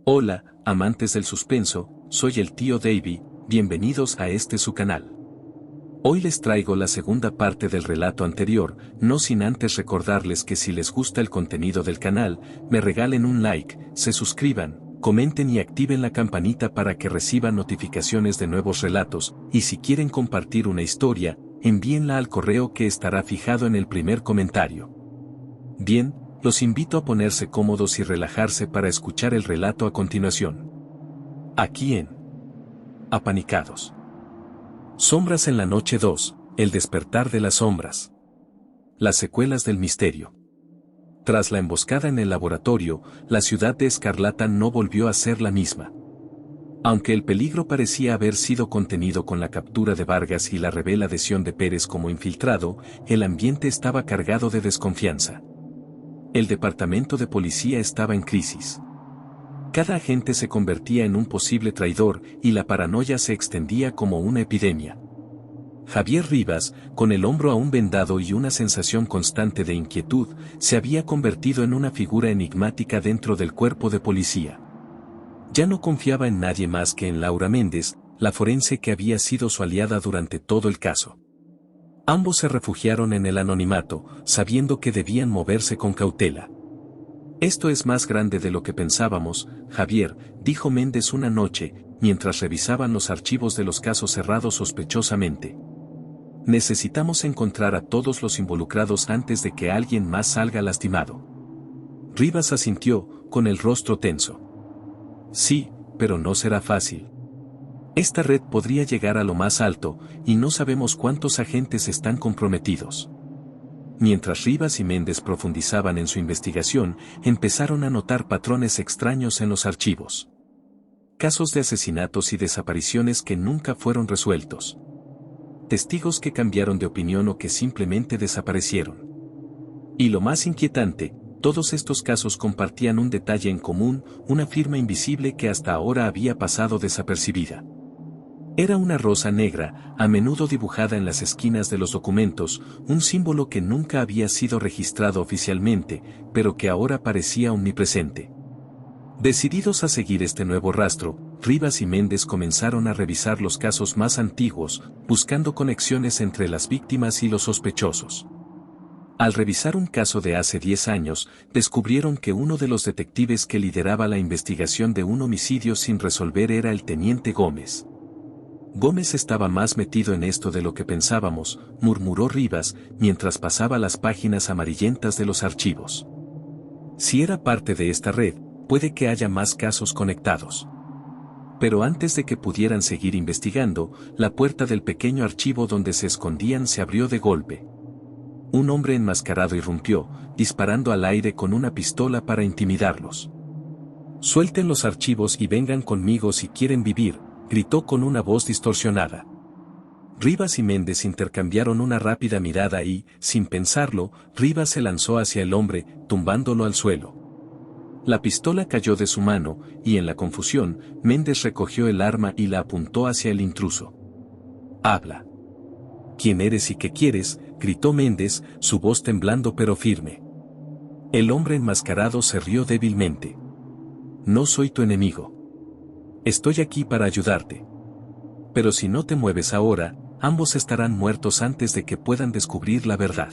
Hola, amantes del suspenso, soy el tío Davey, bienvenidos a su canal. Hoy les traigo la segunda parte del relato anterior, no sin antes recordarles que si les gusta el contenido del canal, me regalen un like, se suscriban, comenten y activen la campanita para que reciban notificaciones de nuevos relatos, y si quieren compartir una historia, envíenla al correo que estará fijado en el primer comentario. Bien, los invito a ponerse cómodos y relajarse para escuchar el relato a continuación. Aquí en Apanicados. Sombras en la noche 2, el despertar de las sombras. Las secuelas del misterio. Tras la emboscada en el laboratorio, la ciudad de Escarlata no volvió a ser la misma. Aunque el peligro parecía haber sido contenido con la captura de Vargas y la revela adhesión de Pérez como infiltrado, el ambiente estaba cargado de desconfianza. El departamento de policía estaba en crisis. Cada agente se convertía en un posible traidor y la paranoia se extendía como una epidemia. Javier Rivas, con el hombro aún vendado y una sensación constante de inquietud, se había convertido en una figura enigmática dentro del cuerpo de policía. Ya no confiaba en nadie más que en Laura Méndez, la forense que había sido su aliada durante todo el caso. Ambos se refugiaron en el anonimato, sabiendo que debían moverse con cautela. Esto es más grande de lo que pensábamos, Javier, dijo Méndez una noche, mientras revisaban los archivos de los casos cerrados sospechosamente. Necesitamos encontrar a todos los involucrados antes de que alguien más salga lastimado. Rivas asintió, con el rostro tenso. Sí, pero no será fácil. Esta red podría llegar a lo más alto, y no sabemos cuántos agentes están comprometidos. Mientras Rivas y Méndez profundizaban en su investigación, empezaron a notar patrones extraños en los archivos. Casos de asesinatos y desapariciones que nunca fueron resueltos. Testigos que cambiaron de opinión o que simplemente desaparecieron. Y lo más inquietante, todos estos casos compartían un detalle en común, una firma invisible que hasta ahora había pasado desapercibida. Era una rosa negra, a menudo dibujada en las esquinas de los documentos, un símbolo que nunca había sido registrado oficialmente, pero que ahora parecía omnipresente. Decididos a seguir este nuevo rastro, Rivas y Méndez comenzaron a revisar los casos más antiguos, buscando conexiones entre las víctimas y los sospechosos. Al revisar un caso de hace 10 años, descubrieron que uno de los detectives que lideraba la investigación de un homicidio sin resolver era el teniente Gómez. Gómez estaba más metido en esto de lo que pensábamos, murmuró Rivas, mientras pasaba las páginas amarillentas de los archivos. Si era parte de esta red, puede que haya más casos conectados. Pero antes de que pudieran seguir investigando, la puerta del pequeño archivo donde se escondían se abrió de golpe. Un hombre enmascarado irrumpió, disparando al aire con una pistola para intimidarlos. Suelten los archivos y vengan conmigo si quieren vivir, gritó con una voz distorsionada. Rivas y Méndez intercambiaron una rápida mirada y, sin pensarlo, Rivas se lanzó hacia el hombre, tumbándolo al suelo. La pistola cayó de su mano, y en la confusión, Méndez recogió el arma y la apuntó hacia el intruso. «Habla. ¿Quién eres y qué quieres?», gritó Méndez, su voz temblando pero firme. El hombre enmascarado se rió débilmente. «No soy tu enemigo. Estoy aquí para ayudarte. Pero si no te mueves ahora, ambos estarán muertos antes de que puedan descubrir la verdad».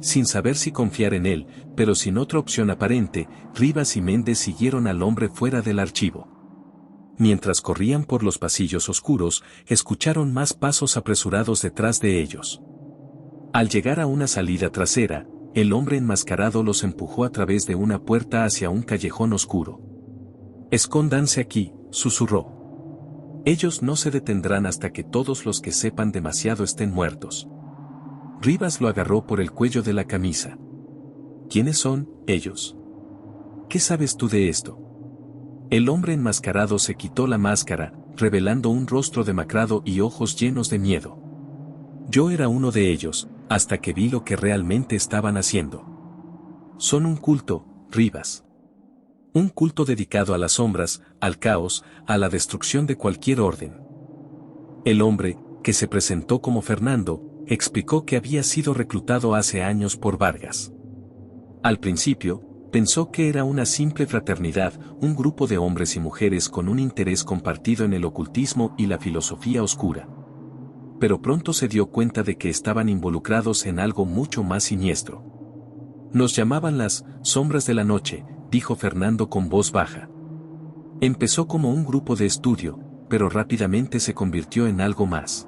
Sin saber si confiar en él, pero sin otra opción aparente, Rivas y Méndez siguieron al hombre fuera del archivo. Mientras corrían por los pasillos oscuros, escucharon más pasos apresurados detrás de ellos. Al llegar a una salida trasera, el hombre enmascarado los empujó a través de una puerta hacia un callejón oscuro. «Escóndanse aquí», susurró. «Ellos no se detendrán hasta que todos los que sepan demasiado estén muertos». Rivas lo agarró por el cuello de la camisa. «¿Quiénes son ellos? ¿Qué sabes tú de esto?». El hombre enmascarado se quitó la máscara, revelando un rostro demacrado y ojos llenos de miedo. «Yo era uno de ellos, hasta que vi lo que realmente estaban haciendo. Son un culto, Rivas. Un culto dedicado a las sombras, al caos, a la destrucción de cualquier orden». El hombre, que se presentó como Fernando, explicó que había sido reclutado hace años por Vargas. Al principio, Pensó que era una simple fraternidad, un grupo de hombres y mujeres con un interés compartido en el ocultismo y la filosofía oscura. Pero pronto se dio cuenta de que estaban involucrados en algo mucho más siniestro. Nos llamaban las sombras de la noche, dijo Fernando con voz baja. Empezó como un grupo de estudio, pero rápidamente se convirtió en algo más.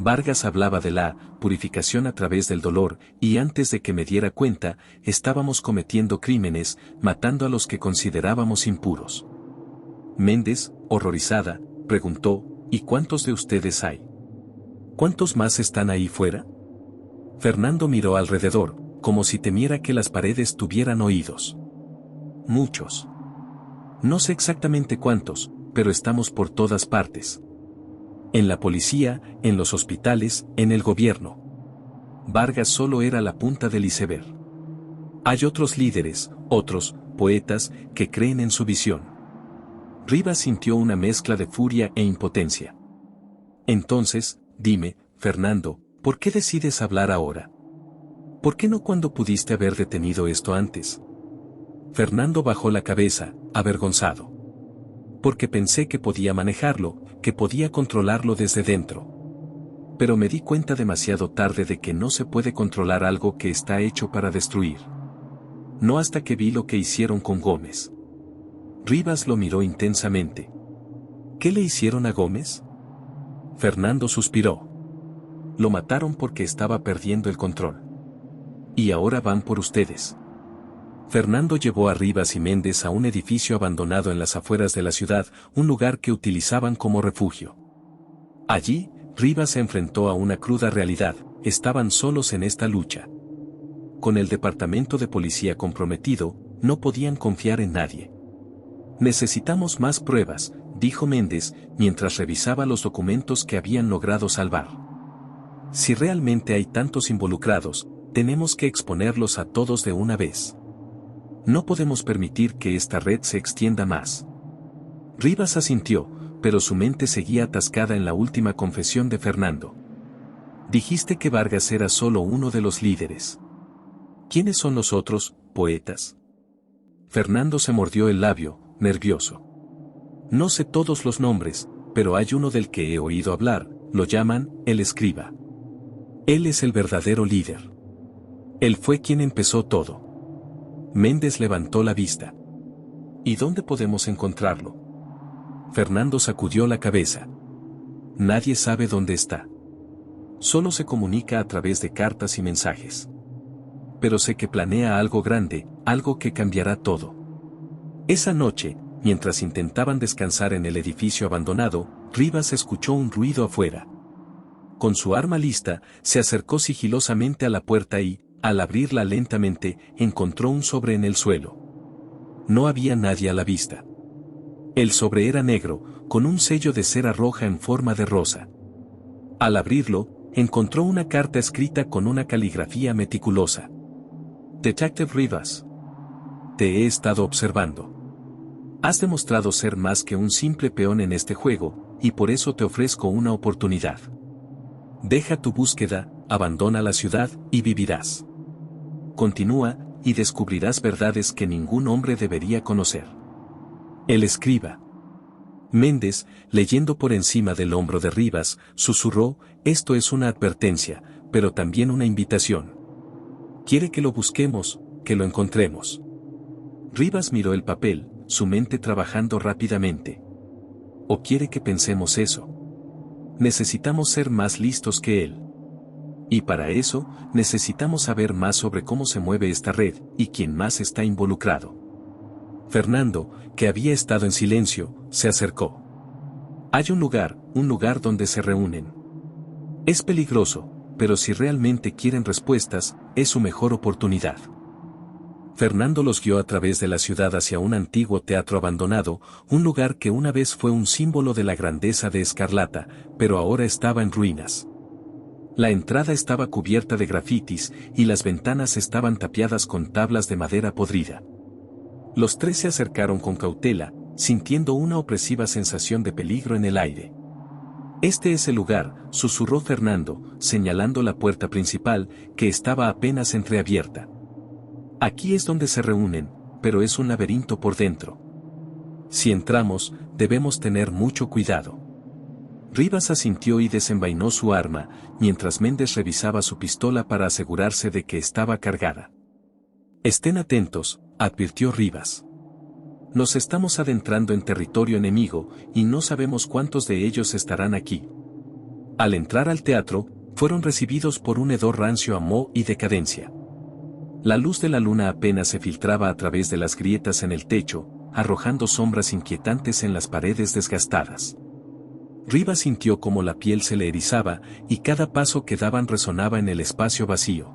Vargas hablaba de la purificación a través del dolor, y antes de que me diera cuenta, estábamos cometiendo crímenes, matando a los que considerábamos impuros. Méndez, horrorizada, preguntó, ¿y cuántos de ustedes hay? ¿Cuántos más están ahí fuera? Fernando miró alrededor, como si temiera que las paredes tuvieran oídos. Muchos. No sé exactamente cuántos, pero estamos por todas partes. En la policía, en los hospitales, en el gobierno. Vargas solo era la punta del iceberg. Hay otros líderes, otros poetas, que creen en su visión. Rivas sintió una mezcla de furia e impotencia. Entonces, dime, Fernando, ¿por qué decides hablar ahora? ¿Por qué no cuando pudiste haber detenido esto antes? Fernando bajó la cabeza, avergonzado. Porque pensé que podía manejarlo, que podía controlarlo desde dentro. Pero me di cuenta demasiado tarde de que no se puede controlar algo que está hecho para destruir. No hasta que vi lo que hicieron con Gómez. Rivas lo miró intensamente. ¿Qué le hicieron a Gómez? Fernando suspiró. Lo mataron porque estaba perdiendo el control. Y ahora van por ustedes. Fernando llevó a Rivas y Méndez a un edificio abandonado en las afueras de la ciudad, un lugar que utilizaban como refugio. Allí, Rivas se enfrentó a una cruda realidad, estaban solos en esta lucha. Con el departamento de policía comprometido, no podían confiar en nadie. Necesitamos más pruebas, dijo Méndez, mientras revisaba los documentos que habían logrado salvar. Si realmente hay tantos involucrados, tenemos que exponerlos a todos de una vez. No podemos permitir que esta red se extienda más. Rivas asintió, pero su mente seguía atascada en la última confesión de Fernando. Dijiste que Vargas era solo uno de los líderes. ¿Quiénes son los otros, poetas? Fernando se mordió el labio, nervioso. No sé todos los nombres, pero hay uno del que he oído hablar, lo llaman, el escriba. Él es el verdadero líder. Él fue quien empezó todo. Méndez levantó la vista. ¿Y dónde podemos encontrarlo? Fernando sacudió la cabeza. Nadie sabe dónde está. Solo se comunica a través de cartas y mensajes. Pero sé que planea algo grande, algo que cambiará todo. Esa noche, mientras intentaban descansar en el edificio abandonado, Rivas escuchó un ruido afuera. Con su arma lista, se acercó sigilosamente a la puerta y, al abrirla lentamente, encontró un sobre en el suelo. No había nadie a la vista. El sobre era negro, con un sello de cera roja en forma de rosa. Al abrirlo, encontró una carta escrita con una caligrafía meticulosa. Detective Rivas. Te he estado observando. Has demostrado ser más que un simple peón en este juego, y por eso te ofrezco una oportunidad. Deja tu búsqueda, abandona la ciudad, y vivirás. Continúa, y descubrirás verdades que ningún hombre debería conocer. El escriba. Méndez, leyendo por encima del hombro de Rivas, susurró, esto es una advertencia, pero también una invitación. Quiere que lo busquemos, que lo encontremos. Rivas miró el papel, su mente trabajando rápidamente. ¿O quiere que pensemos eso? Necesitamos ser más listos que él. Y para eso, necesitamos saber más sobre cómo se mueve esta red, y quién más está involucrado. Fernando, que había estado en silencio, se acercó. Hay un lugar donde se reúnen. Es peligroso, pero si realmente quieren respuestas, es su mejor oportunidad. Fernando los guió a través de la ciudad hacia un antiguo teatro abandonado, un lugar que una vez fue un símbolo de la grandeza de Escarlata, pero ahora estaba en ruinas. La entrada estaba cubierta de grafitis, y las ventanas estaban tapiadas con tablas de madera podrida. Los tres se acercaron con cautela, sintiendo una opresiva sensación de peligro en el aire. Este es el lugar, susurró Fernando, señalando la puerta principal, que estaba apenas entreabierta. Aquí es donde se reúnen, pero es un laberinto por dentro. Si entramos, debemos tener mucho cuidado. Rivas asintió y desenvainó su arma, mientras Méndez revisaba su pistola para asegurarse de que estaba cargada. Estén atentos, advirtió Rivas. Nos estamos adentrando en territorio enemigo, y no sabemos cuántos de ellos estarán aquí. Al entrar al teatro, fueron recibidos por un hedor rancio a moho y decadencia. La luz de la luna apenas se filtraba a través de las grietas en el techo, arrojando sombras inquietantes en las paredes desgastadas. Rivas sintió como la piel se le erizaba, y cada paso que daban resonaba en el espacio vacío.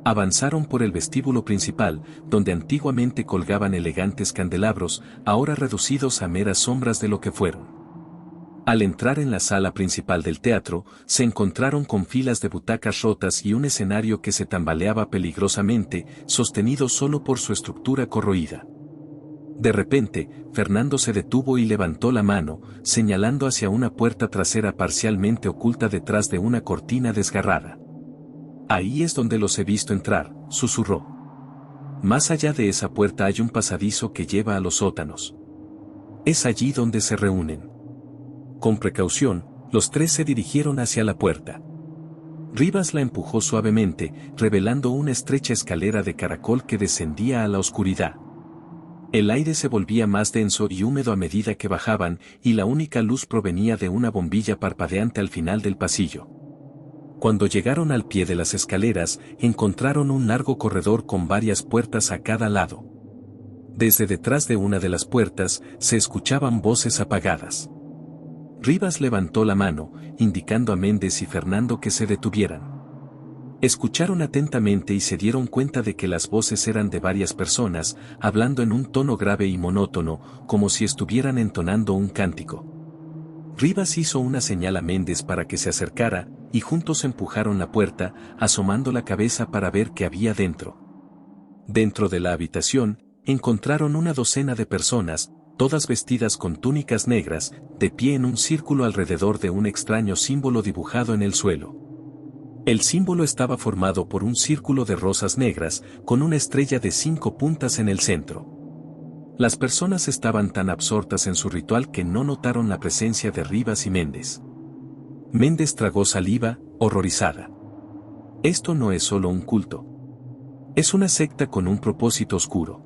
Avanzaron por el vestíbulo principal, donde antiguamente colgaban elegantes candelabros, ahora reducidos a meras sombras de lo que fueron. Al entrar en la sala principal del teatro, se encontraron con filas de butacas rotas y un escenario que se tambaleaba peligrosamente, sostenido solo por su estructura corroída. De repente, Fernando se detuvo y levantó la mano, señalando hacia una puerta trasera parcialmente oculta detrás de una cortina desgarrada. Ahí es donde los he visto entrar, susurró. Más allá de esa puerta hay un pasadizo que lleva a los sótanos. Es allí donde se reúnen. Con precaución, los tres se dirigieron hacia la puerta. Rivas la empujó suavemente, revelando una estrecha escalera de caracol que descendía a la oscuridad. El aire se volvía más denso y húmedo a medida que bajaban, y la única luz provenía de una bombilla parpadeante al final del pasillo. Cuando llegaron al pie de las escaleras, encontraron un largo corredor con varias puertas a cada lado. Desde detrás de una de las puertas, se escuchaban voces apagadas. Rivas levantó la mano, indicando a Méndez y Fernando que se detuvieran. Escucharon atentamente y se dieron cuenta de que las voces eran de varias personas, hablando en un tono grave y monótono, como si estuvieran entonando un cántico. Rivas hizo una señal a Méndez para que se acercara, y juntos empujaron la puerta, asomando la cabeza para ver qué había dentro. Dentro de la habitación, encontraron una docena de personas, todas vestidas con túnicas negras, de pie en un círculo alrededor de un extraño símbolo dibujado en el suelo. El símbolo estaba formado por un círculo de rosas negras, con una estrella de 5 puntas en el centro. Las personas estaban tan absortas en su ritual que no notaron la presencia de Rivas y Méndez. Méndez tragó saliva, horrorizada. Esto no es solo un culto. Es una secta con un propósito oscuro.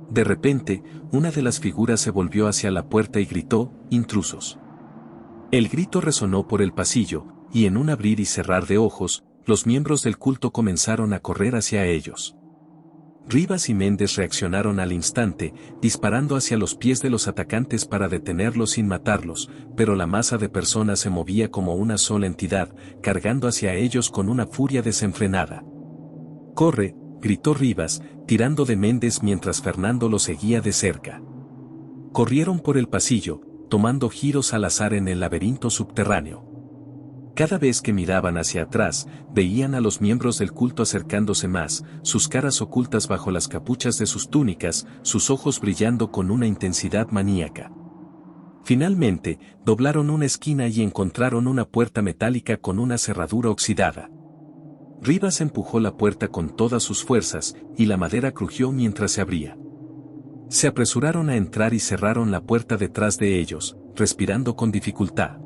De repente, una de las figuras se volvió hacia la puerta y gritó, «¡Intrusos!». El grito resonó por el pasillo, y en un abrir y cerrar de ojos, los miembros del culto comenzaron a correr hacia ellos. Rivas y Méndez reaccionaron al instante, disparando hacia los pies de los atacantes para detenerlos sin matarlos, pero la masa de personas se movía como una sola entidad, cargando hacia ellos con una furia desenfrenada. «¡Corre!», gritó Rivas, tirando de Méndez mientras Fernando lo seguía de cerca. Corrieron por el pasillo, tomando giros al azar en el laberinto subterráneo. Cada vez que miraban hacia atrás, veían a los miembros del culto acercándose más, sus caras ocultas bajo las capuchas de sus túnicas, sus ojos brillando con una intensidad maníaca. Finalmente, doblaron una esquina y encontraron una puerta metálica con una cerradura oxidada. Rivas empujó la puerta con todas sus fuerzas, y la madera crujió mientras se abría. Se apresuraron a entrar y cerraron la puerta detrás de ellos, respirando con dificultad.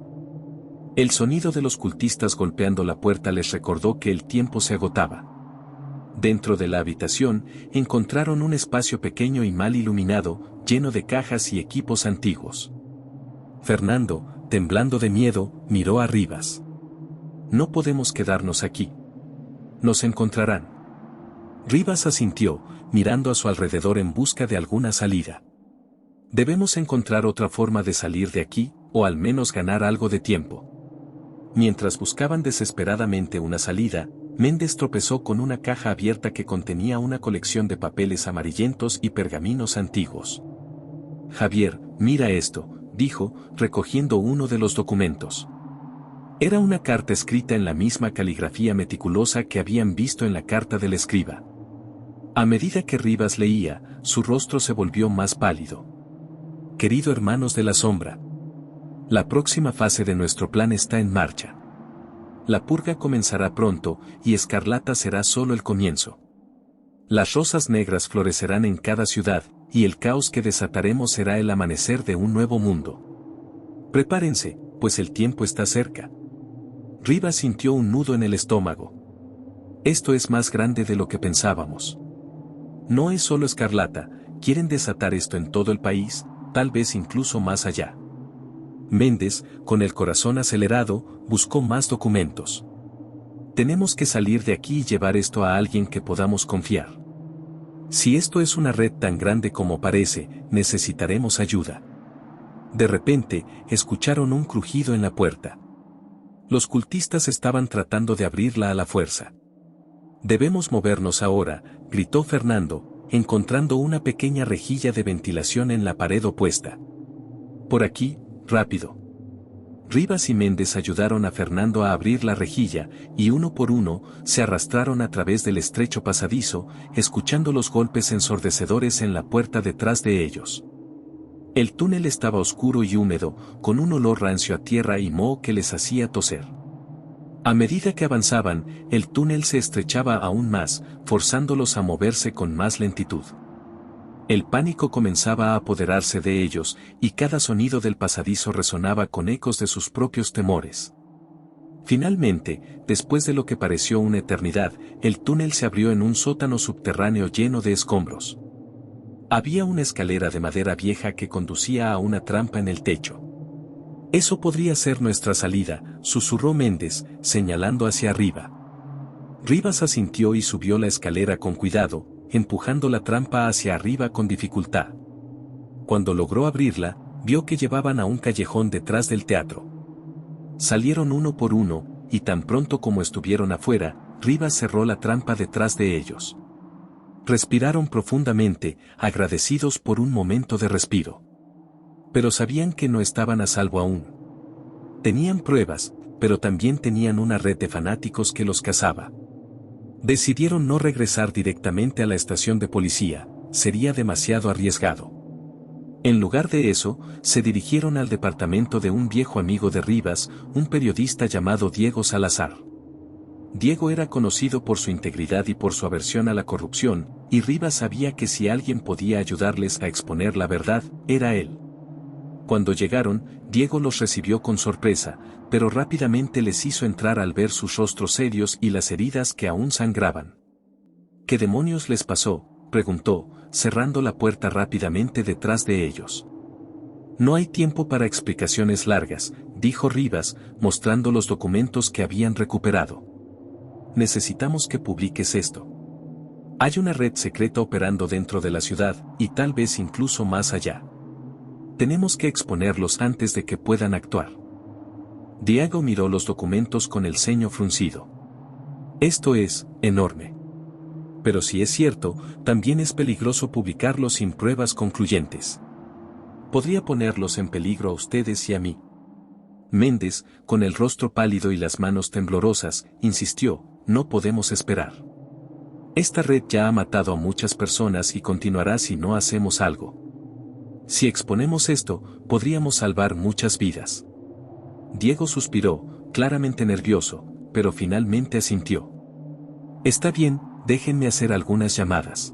El sonido de los cultistas golpeando la puerta les recordó que el tiempo se agotaba. Dentro de la habitación, encontraron un espacio pequeño y mal iluminado, lleno de cajas y equipos antiguos. Fernando, temblando de miedo, miró a Rivas. «No podemos quedarnos aquí. Nos encontrarán». Rivas asintió, mirando a su alrededor en busca de alguna salida. «Debemos encontrar otra forma de salir de aquí, o al menos ganar algo de tiempo». Mientras buscaban desesperadamente una salida, Méndez tropezó con una caja abierta que contenía una colección de papeles amarillentos y pergaminos antiguos. «Javier, mira esto», dijo, recogiendo uno de los documentos. Era una carta escrita en la misma caligrafía meticulosa que habían visto en la carta del escriba. A medida que Rivas leía, su rostro se volvió más pálido. «Querido hermanos de la sombra, la próxima fase de nuestro plan está en marcha. La purga comenzará pronto, y Escarlata será solo el comienzo. Las rosas negras florecerán en cada ciudad, y el caos que desataremos será el amanecer de un nuevo mundo. Prepárense, pues el tiempo está cerca. Rivas sintió un nudo en el estómago. Esto es más grande de lo que pensábamos. No es solo Escarlata, quieren desatar esto en todo el país, tal vez incluso más allá. Méndez, con el corazón acelerado, buscó más documentos. Tenemos que salir de aquí y llevar esto a alguien que podamos confiar. Si esto es una red tan grande como parece, necesitaremos ayuda. De repente, escucharon un crujido en la puerta. Los cultistas estaban tratando de abrirla a la fuerza. Debemos movernos ahora, gritó Fernando, encontrando una pequeña rejilla de ventilación en la pared opuesta. Por aquí, rápido. Rivas y Méndez ayudaron a Fernando a abrir la rejilla, y uno por uno, se arrastraron a través del estrecho pasadizo, escuchando los golpes ensordecedores en la puerta detrás de ellos. El túnel estaba oscuro y húmedo, con un olor rancio a tierra y moho que les hacía toser. A medida que avanzaban, el túnel se estrechaba aún más, forzándolos a moverse con más lentitud. El pánico comenzaba a apoderarse de ellos, y cada sonido del pasadizo resonaba con ecos de sus propios temores. Finalmente, después de lo que pareció una eternidad, el túnel se abrió en un sótano subterráneo lleno de escombros. Había una escalera de madera vieja que conducía a una trampa en el techo. Eso podría ser nuestra salida, susurró Méndez, señalando hacia arriba. Rivas asintió y subió la escalera con cuidado, empujando la trampa hacia arriba con dificultad. Cuando logró abrirla, vio que llevaban a un callejón detrás del teatro. Salieron uno por uno, y tan pronto como estuvieron afuera, Rivas cerró la trampa detrás de ellos. Respiraron profundamente, agradecidos por un momento de respiro. Pero sabían que no estaban a salvo aún. Tenían pruebas, pero también tenían una red de fanáticos que los cazaba. Decidieron no regresar directamente a la estación de policía, sería demasiado arriesgado. En lugar de eso, se dirigieron al departamento de un viejo amigo de Rivas, un periodista llamado Diego Salazar. Diego era conocido por su integridad y por su aversión a la corrupción, y Rivas sabía que si alguien podía ayudarles a exponer la verdad, era él. Cuando llegaron, Diego los recibió con sorpresa, pero rápidamente les hizo entrar al ver sus rostros serios y las heridas que aún sangraban. ¿Qué demonios les pasó?, preguntó, cerrando la puerta rápidamente detrás de ellos. No hay tiempo para explicaciones largas, dijo Rivas, mostrando los documentos que habían recuperado. Necesitamos que publiques esto. Hay una red secreta operando dentro de la ciudad, y tal vez incluso más allá. Tenemos que exponerlos antes de que puedan actuar. Diego miró los documentos con el ceño fruncido. Esto es enorme. Pero si es cierto, también es peligroso publicarlos sin pruebas concluyentes. Podría ponerlos en peligro a ustedes y a mí. Méndez, con el rostro pálido y las manos temblorosas, insistió, no podemos esperar. Esta red ya ha matado a muchas personas y continuará si no hacemos algo. Si exponemos esto, podríamos salvar muchas vidas. Diego suspiró, claramente nervioso, pero finalmente asintió. Está bien, déjenme hacer algunas llamadas.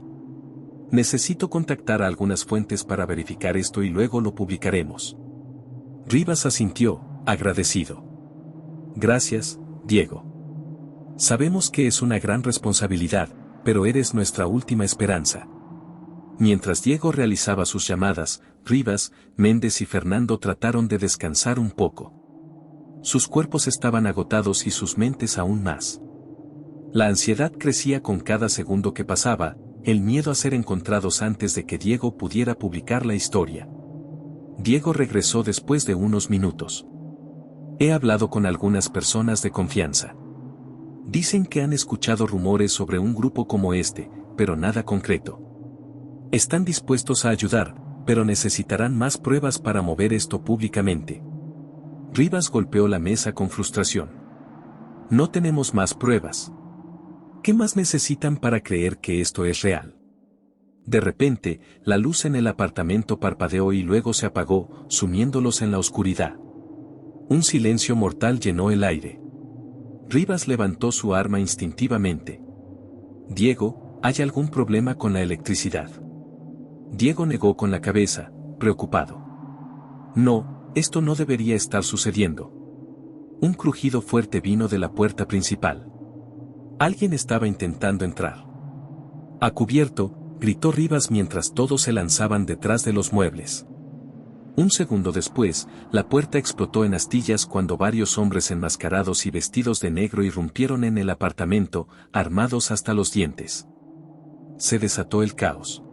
Necesito contactar a algunas fuentes para verificar esto y luego lo publicaremos. Rivas asintió, agradecido. Gracias, Diego. Sabemos que es una gran responsabilidad, pero eres nuestra última esperanza. Mientras Diego realizaba sus llamadas, Rivas, Méndez y Fernando trataron de descansar un poco. Sus cuerpos estaban agotados y sus mentes aún más. La ansiedad crecía con cada segundo que pasaba, el miedo a ser encontrados antes de que Diego pudiera publicar la historia. Diego regresó después de unos minutos. He hablado con algunas personas de confianza. Dicen que han escuchado rumores sobre un grupo como este, pero nada concreto. Están dispuestos a ayudar, pero necesitarán más pruebas para mover esto públicamente. Rivas golpeó la mesa con frustración. No tenemos más pruebas. ¿Qué más necesitan para creer que esto es real? De repente, la luz en el apartamento parpadeó y luego se apagó, sumiéndolos en la oscuridad. Un silencio mortal llenó el aire. Rivas levantó su arma instintivamente. Diego, ¿Hay algún problema con la electricidad? Diego negó con la cabeza, preocupado. No, esto no debería estar sucediendo. Un crujido fuerte vino de la puerta principal. Alguien estaba intentando entrar. A cubierto, gritó Rivas mientras todos se lanzaban detrás de los muebles. Un segundo después, la puerta explotó en astillas cuando varios hombres enmascarados y vestidos de negro irrumpieron en el apartamento, armados hasta los dientes. Se desató el caos.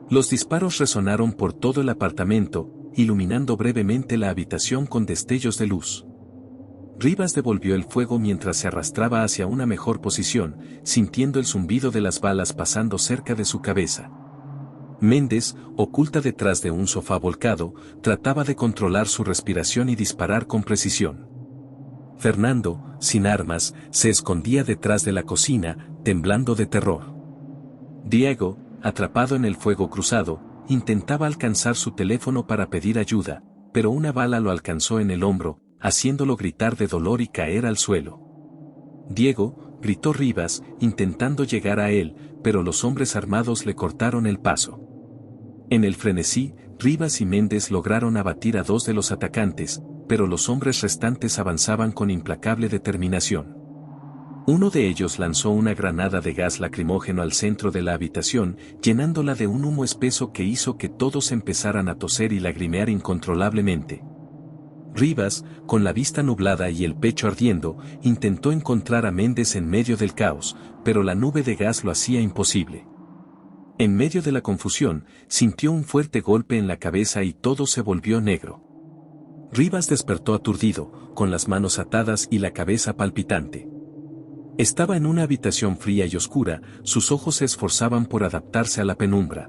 Los disparos resonaron por todo el apartamento, iluminando brevemente la habitación con destellos de luz. Rivas devolvió el fuego mientras se arrastraba hacia una mejor posición, sintiendo el zumbido de las balas pasando cerca de su cabeza. Méndez, oculta detrás de un sofá volcado, trataba de controlar su respiración y disparar con precisión. Fernando, sin armas, se escondía detrás de la cocina, temblando de terror. Diego, atrapado en el fuego cruzado, intentaba alcanzar su teléfono para pedir ayuda, pero una bala lo alcanzó en el hombro, haciéndolo gritar de dolor y caer al suelo. Diego, gritó Rivas, intentando llegar a él, pero los hombres armados le cortaron el paso. En el frenesí, Rivas y Méndez lograron abatir a 2 de los atacantes, pero los hombres restantes avanzaban con implacable determinación. Uno de ellos lanzó una granada de gas lacrimógeno al centro de la habitación, llenándola de un humo espeso que hizo que todos empezaran a toser y lagrimear incontrolablemente. Rivas, con la vista nublada y el pecho ardiendo, intentó encontrar a Méndez en medio del caos, pero la nube de gas lo hacía imposible. En medio de la confusión, sintió un fuerte golpe en la cabeza y todo se volvió negro. Rivas despertó aturdido, con las manos atadas y la cabeza palpitante. Estaba en una habitación fría y oscura, sus ojos se esforzaban por adaptarse a la penumbra.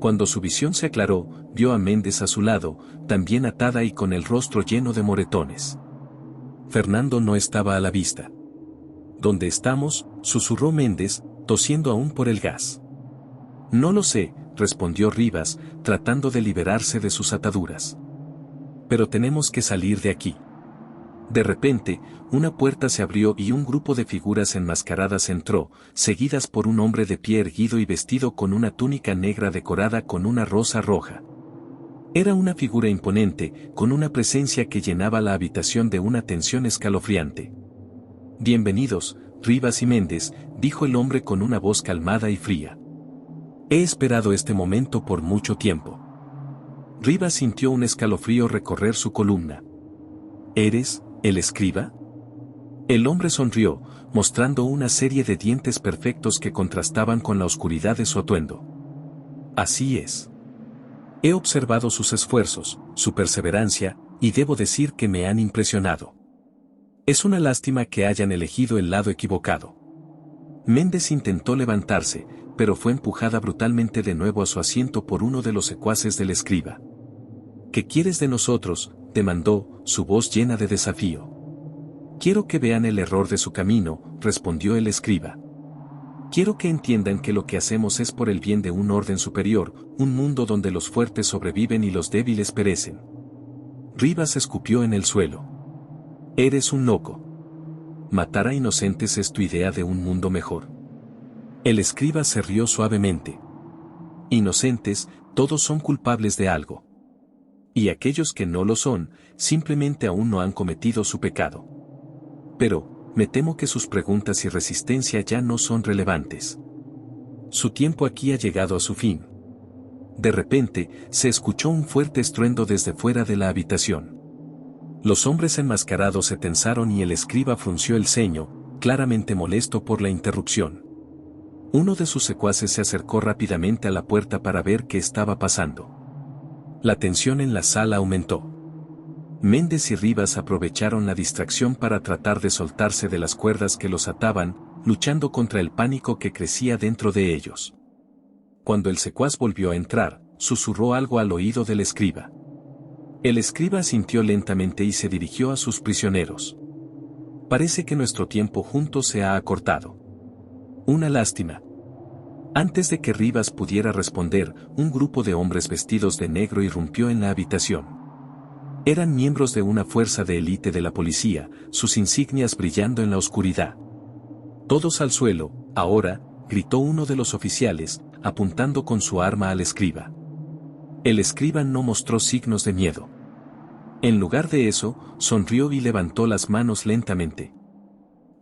Cuando su visión se aclaró, vio a Méndez a su lado, también atada y con el rostro lleno de moretones. Fernando no estaba a la vista. ¿Dónde estamos?, susurró Méndez, tosiendo aún por el gas. No lo sé, respondió Rivas, tratando de liberarse de sus ataduras. Pero tenemos que salir de aquí. De repente, una puerta se abrió y un grupo de figuras enmascaradas entró, seguidas por un hombre de pie erguido y vestido con una túnica negra decorada con una rosa roja. Era una figura imponente, con una presencia que llenaba la habitación de una tensión escalofriante. Bienvenidos, Rivas y Méndez, dijo el hombre con una voz calmada y fría. He esperado este momento por mucho tiempo. Rivas sintió un escalofrío recorrer su columna. ¿Eres el escriba? El hombre sonrió, mostrando una serie de dientes perfectos que contrastaban con la oscuridad de su atuendo. Así es. He observado sus esfuerzos, su perseverancia, y debo decir que me han impresionado. Es una lástima que hayan elegido el lado equivocado. Méndez intentó levantarse, pero fue empujada brutalmente de nuevo a su asiento por uno de los secuaces del escriba. ¿Qué quieres de nosotros?, demandó, su voz llena de desafío. Quiero que vean el error de su camino, respondió el escriba. Quiero que entiendan que lo que hacemos es por el bien de un orden superior, un mundo donde los fuertes sobreviven y los débiles perecen. Rivas escupió en el suelo. Eres un loco. Matar a inocentes es tu idea de un mundo mejor. El escriba se rió suavemente. Inocentes, todos son culpables de algo. Y aquellos que no lo son, simplemente aún no han cometido su pecado. Pero, me temo que sus preguntas y resistencia ya no son relevantes. Su tiempo aquí ha llegado a su fin. De repente, se escuchó un fuerte estruendo desde fuera de la habitación. Los hombres enmascarados se tensaron y el escriba frunció el ceño, claramente molesto por la interrupción. Uno de sus secuaces se acercó rápidamente a la puerta para ver qué estaba pasando. La tensión en la sala aumentó. Méndez y Rivas aprovecharon la distracción para tratar de soltarse de las cuerdas que los ataban, luchando contra el pánico que crecía dentro de ellos. Cuando el secuaz volvió a entrar, susurró algo al oído del escriba. El escriba asintió lentamente y se dirigió a sus prisioneros. Parece que nuestro tiempo juntos se ha acortado. Una lástima. Antes de que Rivas pudiera responder, un grupo de hombres vestidos de negro irrumpió en la habitación. Eran miembros de una fuerza de élite de la policía, sus insignias brillando en la oscuridad. Todos al suelo, ahora, gritó uno de los oficiales, apuntando con su arma al escriba. El escriba no mostró signos de miedo. En lugar de eso, sonrió y levantó las manos lentamente.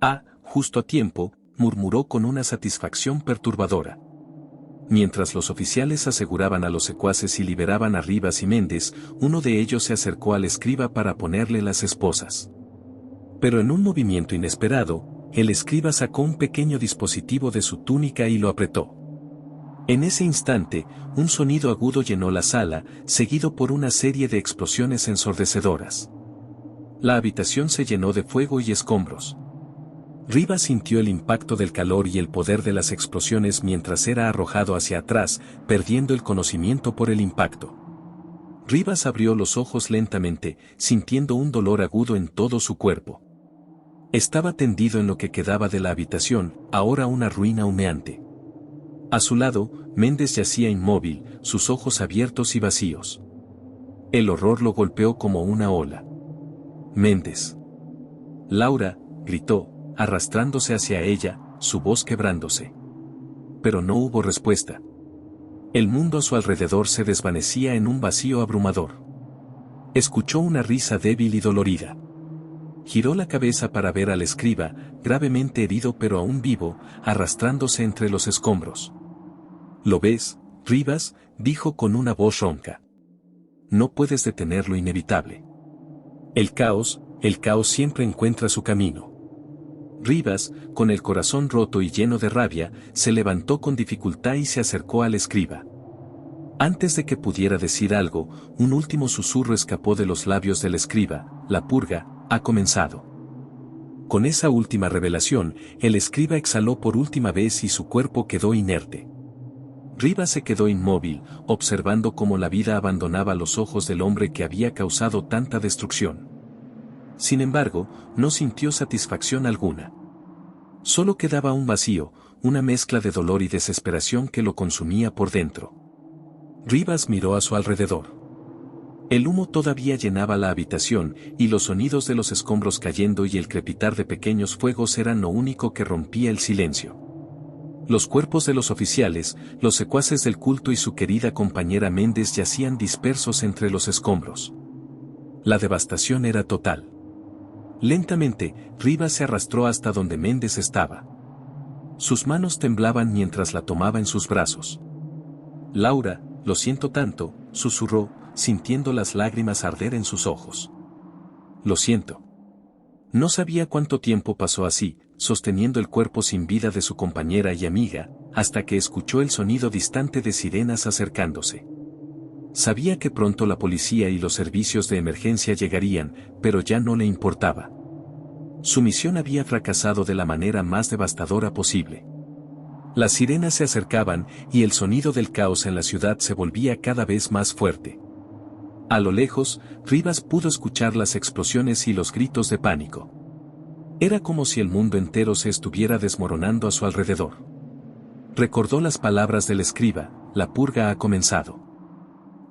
Ah, justo a tiempo, murmuró con una satisfacción perturbadora. Mientras los oficiales aseguraban a los secuaces y liberaban a Rivas y Méndez, uno de ellos se acercó al escriba para ponerle las esposas. Pero en un movimiento inesperado, el escriba sacó un pequeño dispositivo de su túnica y lo apretó. En ese instante, un sonido agudo llenó la sala, seguido por una serie de explosiones ensordecedoras. La habitación se llenó de fuego y escombros. Rivas sintió el impacto del calor y el poder de las explosiones mientras era arrojado hacia atrás, perdiendo el conocimiento por el impacto. Rivas abrió los ojos lentamente, sintiendo un dolor agudo en todo su cuerpo. Estaba tendido en lo que quedaba de la habitación, ahora una ruina humeante. A su lado, Méndez yacía inmóvil, sus ojos abiertos y vacíos. El horror lo golpeó como una ola. Méndez. Laura, gritó, arrastrándose hacia ella, su voz quebrándose. Pero no hubo respuesta. El mundo a su alrededor se desvanecía en un vacío abrumador. Escuchó una risa débil y dolorida. Giró la cabeza para ver al escriba, gravemente herido pero aún vivo, arrastrándose entre los escombros. ¿Lo ves, Rivas?, dijo con una voz ronca. No puedes detener lo inevitable. El caos siempre encuentra su camino. Rivas, con el corazón roto y lleno de rabia, se levantó con dificultad y se acercó al escriba. Antes de que pudiera decir algo, un último susurro escapó de los labios del escriba: la purga ha comenzado. Con esa última revelación, el escriba exhaló por última vez y su cuerpo quedó inerte. Rivas se quedó inmóvil, observando cómo la vida abandonaba los ojos del hombre que había causado tanta destrucción. Sin embargo, no sintió satisfacción alguna. Solo quedaba un vacío, una mezcla de dolor y desesperación que lo consumía por dentro. Rivas miró a su alrededor. El humo todavía llenaba la habitación, y los sonidos de los escombros cayendo y el crepitar de pequeños fuegos eran lo único que rompía el silencio. Los cuerpos de los oficiales, los secuaces del culto y su querida compañera Méndez yacían dispersos entre los escombros. La devastación era total. Lentamente, Rivas se arrastró hasta donde Méndez estaba. Sus manos temblaban mientras la tomaba en sus brazos. Laura, lo siento tanto, susurró, sintiendo las lágrimas arder en sus ojos. Lo siento. No sabía cuánto tiempo pasó así, sosteniendo el cuerpo sin vida de su compañera y amiga, hasta que escuchó el sonido distante de sirenas acercándose. Sabía que pronto la policía y los servicios de emergencia llegarían, pero ya no le importaba. Su misión había fracasado de la manera más devastadora posible. Las sirenas se acercaban, y el sonido del caos en la ciudad se volvía cada vez más fuerte. A lo lejos, Rivas pudo escuchar las explosiones y los gritos de pánico. Era como si el mundo entero se estuviera desmoronando a su alrededor. Recordó las palabras del escriba: la purga ha comenzado.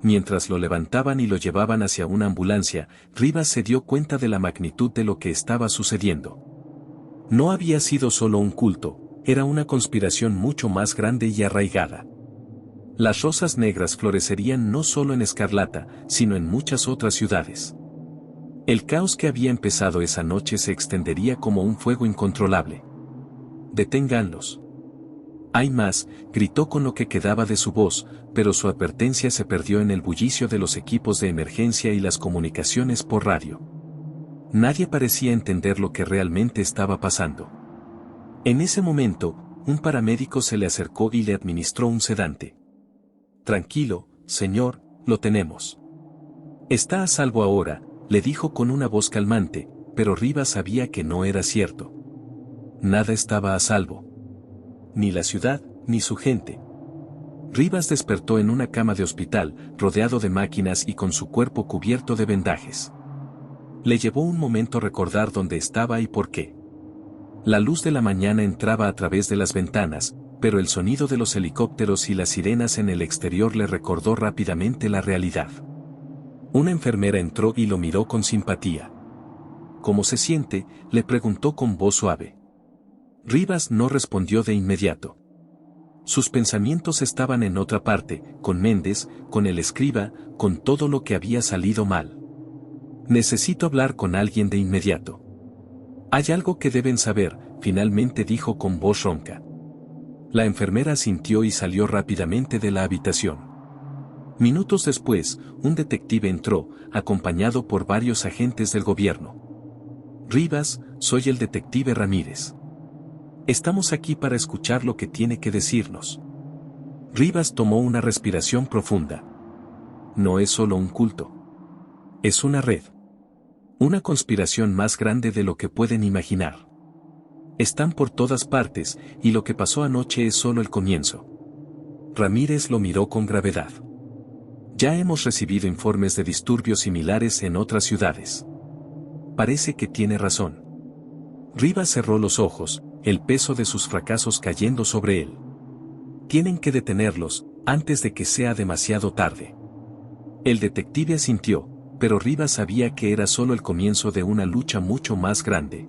Mientras lo levantaban y lo llevaban hacia una ambulancia, Rivas se dio cuenta de la magnitud de lo que estaba sucediendo. No había sido solo un culto, era una conspiración mucho más grande y arraigada. Las rosas negras florecerían no solo en Escarlata, sino en muchas otras ciudades. El caos que había empezado esa noche se extendería como un fuego incontrolable. «Deténganlos». «Hay más», gritó con lo que quedaba de su voz, pero su advertencia se perdió en el bullicio de los equipos de emergencia y las comunicaciones por radio. Nadie parecía entender lo que realmente estaba pasando. En ese momento, un paramédico se le acercó y le administró un sedante. «Tranquilo, señor, lo tenemos. Está a salvo ahora», le dijo con una voz calmante, pero Rivas sabía que no era cierto. Nada estaba a salvo. Ni la ciudad, ni su gente. Rivas despertó en una cama de hospital, rodeado de máquinas y con su cuerpo cubierto de vendajes. Le llevó un momento recordar dónde estaba y por qué. La luz de la mañana entraba a través de las ventanas, pero el sonido de los helicópteros y las sirenas en el exterior le recordó rápidamente la realidad. Una enfermera entró y lo miró con simpatía. «¿Cómo se siente?», le preguntó con voz suave. Rivas no respondió de inmediato. Sus pensamientos estaban en otra parte, con Méndez, con el escriba, con todo lo que había salido mal. Necesito hablar con alguien de inmediato. Hay algo que deben saber, finalmente dijo con voz ronca. La enfermera asintió y salió rápidamente de la habitación. Minutos después, un detective entró, acompañado por varios agentes del gobierno. Rivas, soy el detective Ramírez. Estamos aquí para escuchar lo que tiene que decirnos. Rivas tomó una respiración profunda. No es solo un culto. Es una red. Una conspiración más grande de lo que pueden imaginar. Están por todas partes, y lo que pasó anoche es solo el comienzo. Ramírez lo miró con gravedad. Ya hemos recibido informes de disturbios similares en otras ciudades. Parece que tiene razón. Rivas cerró los ojos, el peso de sus fracasos cayendo sobre él. Tienen que detenerlos, antes de que sea demasiado tarde. El detective asintió, pero Rivas sabía que era solo el comienzo de una lucha mucho más grande.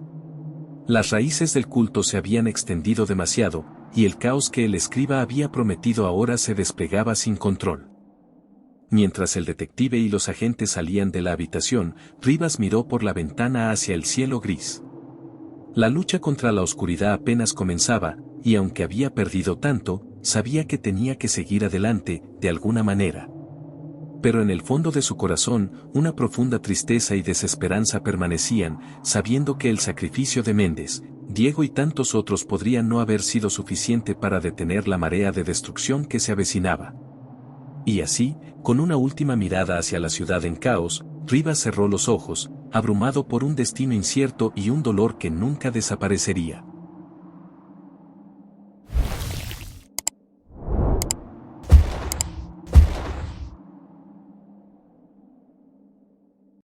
Las raíces del culto se habían extendido demasiado, y el caos que el escriba había prometido ahora se desplegaba sin control. Mientras el detective y los agentes salían de la habitación, Rivas miró por la ventana hacia el cielo gris. La lucha contra la oscuridad apenas comenzaba, y aunque había perdido tanto, sabía que tenía que seguir adelante, de alguna manera. Pero en el fondo de su corazón, una profunda tristeza y desesperanza permanecían, sabiendo que el sacrificio de Méndez, Diego y tantos otros podrían no haber sido suficiente para detener la marea de destrucción que se avecinaba. Y así, con una última mirada hacia la ciudad en caos, Rivas cerró los ojos, abrumado por un destino incierto y un dolor que nunca desaparecería.